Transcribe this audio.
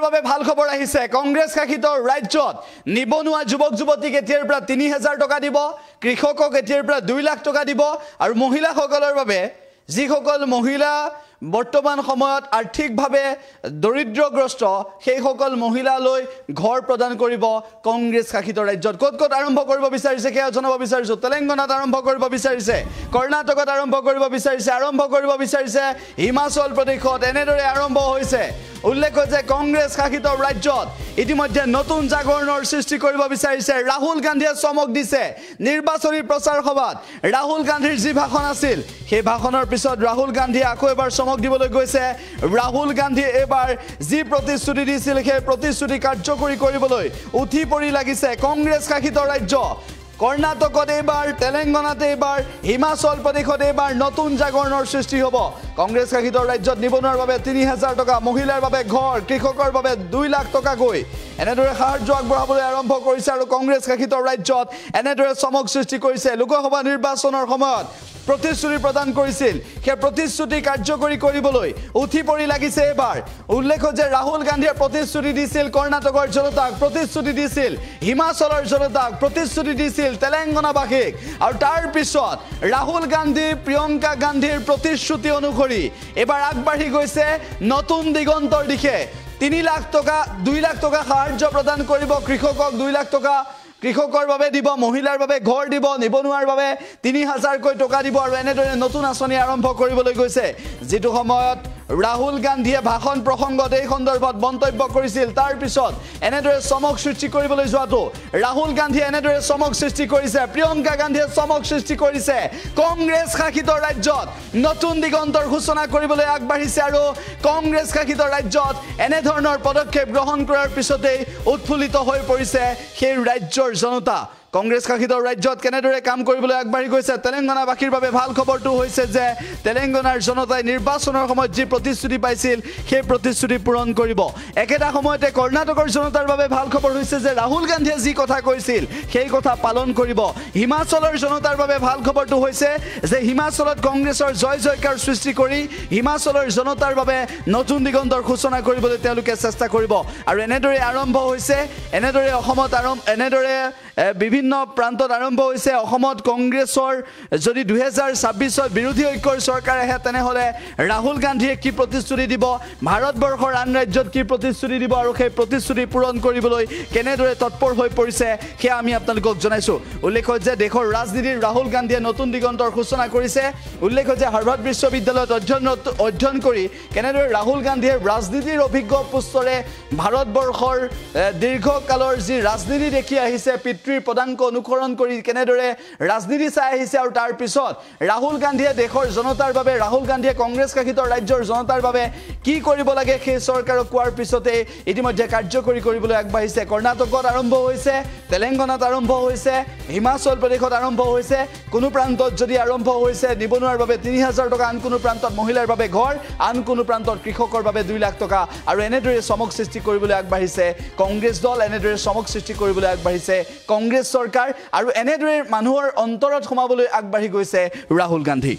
বাবে ভাল খবৰ আহিছে কংগ্ৰেছ শাসিত ৰাজ্যত নিবনুৱা যুৱক যুৱতীক এতিয়াৰ পৰা ৩০০০ টকা দিব কৃষকক এতিয়াৰ পৰা ২ লাখ টকা দিব আৰু মহিলাসকলৰ বাবে যিসকল মহিলা বৰ্তমান সময়ত আৰ্থিকভাৱে দৰিদ্ৰগ্ৰস্ত সেই সকল মহিলালৈ ঘৰ প্ৰদান কৰিব কংগ্ৰেছ শাসিত ৰাজ্যত ক'ত ক'ত আৰম্ভ কৰিব বিচাৰিছে কিয় জনাব বিচাৰিছো তেলেংগানাত আৰম্ভ কৰিব বিচাৰিছে কৰ্ণাটকত আৰম্ভ কৰিব বিচাৰিছে হিমাচল প্ৰদেশত এনেদৰে আৰম্ভ হৈছে উল্লেখ যে কংগ্ৰেছ শাসিত ৰাজ্যত ইতিমধ্যে নতুন জাগৰণৰ সৃষ্টি কৰিব বিচাৰিছে ৰাহুল গান্ধীয়ে চমক দিছে নিৰ্বাচনী প্ৰচাৰ সভাত ৰাহুল গান্ধীৰ যি ভাষণ আছিল সেই ভাষণৰ পিছত ৰাহুল গান্ধীয়ে আকৌ এবাৰ চমক দিবলৈ গৈছে ৰাহুল গান্ধী এবাৰ যি প্ৰতিশ্ৰুতি দিছিল সেই প্ৰতিশ্ৰুতি কাৰ্যকৰী কৰিবলৈ উঠি পৰি লাগিছে কংগ্ৰেছ শাসিত ৰাজ্য কৰ্ণাটকত এবাৰ তেলেংগানাত এবাৰ হিমাচল প্ৰদেশত এবাৰ নতুন জাগৰণৰ সৃষ্টি হ'ব কংগ্ৰেছ শাসিত ৰাজ্যত নিবনুৱাৰ বাবে ৩০০০ টকা মহিলাৰ বাবে ঘৰ কৃষকৰ বাবে ২ লাখ টকা গৈ এনেদৰে সাহায্য আগবঢ়াবলৈ আৰম্ভ কৰিছে আৰু কংগ্ৰেছ শাসিত ৰাজ্যত এনেদৰে চমক সৃষ্টি কৰিছে লোকসভা নিৰ্বাচনৰ সময়ত প্ৰতিশ্ৰুতি প্ৰদান কৰিছিল সেই প্ৰতিশ্ৰুতি কাৰ্যকৰী কৰিবলৈ উঠি পৰি লাগিছে এবাৰ উল্লেখ যে ৰাহুল গান্ধীয়ে প্ৰতিশ্ৰুতি দিছিল কৰ্ণাটকৰ জনতাক প্ৰতিশ্ৰুতি দিছিল হিমাচলৰ জনতাক প্ৰতিশ্ৰুতি দিছিল তেলেংগানাবাসীক আৰু তাৰ পিছত ৰাহুল গান্ধী প্ৰিয়ংকা গান্ধীৰ প্ৰতিশ্ৰুতি অনুসৰি এবাৰ আগবাঢ়ি গৈছে নতুন দিগন্তৰ দিশে ৩ লাখ টকা ২ লাখ টকা সাহায্য প্ৰদান কৰিব কৃষকক ২ লাখ টকা কৃষকৰ বাবে দিব মহিলাৰ বাবে ঘৰ দিব নিবনুৱাৰ বাবে ৩০০০ কৈ টকা দিব আৰু এনেদৰে নতুন আঁচনি আৰম্ভ কৰিবলৈ গৈছে যেটো সময়ত ৰাহুল গান্ধীয়ে ভাষণ প্ৰসংগত এই সন্দৰ্ভত মন্তব্য কৰিছিল তাৰ পিছত এনেদৰে চমক সৃষ্টি কৰিবলৈ যোৱাটো ৰাহুল গান্ধীয়ে এনেদৰে চমক সৃষ্টি কৰিছে প্ৰিয়ংকা গান্ধীয়ে চমক সৃষ্টি কৰিছে কংগ্ৰেছ শাসিত ৰাজ্যত নতুন দিগন্তৰ ঘোষণা কৰিবলৈ আগবাঢ়িছে আৰু কংগ্ৰেছ শাসিত ৰাজ্যত এনে ধৰণৰ পদক্ষেপ গ্ৰহণ কৰাৰ পিছতেই উৎফুল্লিত হৈ পৰিছে সেই ৰাজ্যৰ জনতা কংগ্ৰেছ শাসিত ৰাজ্যত কেনেদৰে কাম কৰিবলৈ আগবাঢ়ি গৈছে তেলেংগানাবাসীৰ বাবে ভাল খবৰটো হৈছে যে তেলেংগানাৰ জনতাই নিৰ্বাচনৰ সময়ত যি প্ৰতিশ্ৰুতি পাইছিল সেই প্ৰতিশ্ৰুতি পূৰণ কৰিব একেটা সময়তে কৰ্ণাটকৰ জনতাৰ বাবে ভাল খবৰ হৈছে যে ৰাহুল গান্ধীয়ে যি কথা কৈছিল সেই কথা পালন কৰিব হিমাচলৰ জনতাৰ বাবে ভাল খবৰটো হৈছে যে হিমাচলত কংগ্ৰেছৰ জয় জয়কাৰ সৃষ্টি কৰি হিমাচলৰ জনতাৰ বাবে নতুন দিগন্তৰ ঘোষণা কৰিবলৈ তেওঁলোকে চেষ্টা কৰিব আৰু এনেদৰে আৰম্ভ হৈছে এনেদৰে অসমত এনেদৰে বিভিন্ন প্ৰান্তত আৰম্ভ হৈছে অসমত কংগ্ৰেছৰ যদি ২০২৬ত বিৰোধী ঐক্যৰ চৰকাৰ আহে তেনেহলে ৰাহুল গান্ধীয়ে কি প্ৰতিশ্ৰুতি দিব ভাৰতবৰ্ষৰ আন ৰাজ্যত কি প্ৰতিশ্ৰুতি দিব আৰু সেই প্ৰতিশ্ৰুতি পূৰণ কৰিবলৈ কেনেদৰে তৎপৰ হৈ পৰিছে সেয়া আমি আপোনালোকক জনাইছো উল্লেখ যে দেশৰ ৰাজনীতিৰ ৰাহুল গান্ধীয়ে নতুন দিগন্তৰ ঘোষণা কৰিছে উল্লেখ যে হাৰ্ভাৰ্ড বিশ্ববিদ্যালয়ত অধ্যয়ন কৰি কেনেদৰে ৰাহুল গান্ধীয়ে ৰাজনীতিৰ অভিজ্ঞ পুস্তৰে ভাৰতবৰ্ষৰ দীৰ্ঘকালৰ যি ৰাজনীতি দেখি আহিছে পিতৃৰ পদাংক অনুকৰণ কৰি কেনেদৰে ৰাজনীতি চাই আহিছে আৰু তাৰ পিছত ৰাহুল গান্ধীয়ে দেশৰ জনতাৰ বাবে ৰাহুল গান্ধীয়ে কংগ্ৰেছ শাসিত ৰাজ্যৰ জনতাৰ বাবে কি কৰিব লাগে সেই চৰকাৰক কোৱাৰ পিছতে ইতিমধ্যে কাৰ্যকৰী কৰিবলৈ আগবাঢ়িছে কৰ্ণাটকত আৰম্ভ হৈছে তেলেংগানাত আৰম্ভ হৈছে হিমাচল প্ৰদেশত আৰম্ভ হৈছে কোনো প্ৰান্তত যদি আৰম্ভ হৈছে নিবনুৱাৰ বাবে ৩০০০ টকা আন কোনো প্ৰান্তত মহিলাৰ বাবে ঘৰ আন কোনো প্ৰান্তত কৃষকৰ বাবে ২ লাখ টকা আৰু এনেদৰে চমক সৃষ্টি কৰিবলৈ আগবাঢ়িছে কংগ্ৰেছ দল এনেদৰে চমক সৃষ্টি কৰিবলৈ আগবাঢ়িছে কংগ্ৰেছ চৰকাৰ আৰু এনেদৰে মানুহৰ অন্তৰত সোমাবলৈ আগবাঢ়ি গৈছে ৰাহুল গান্ধী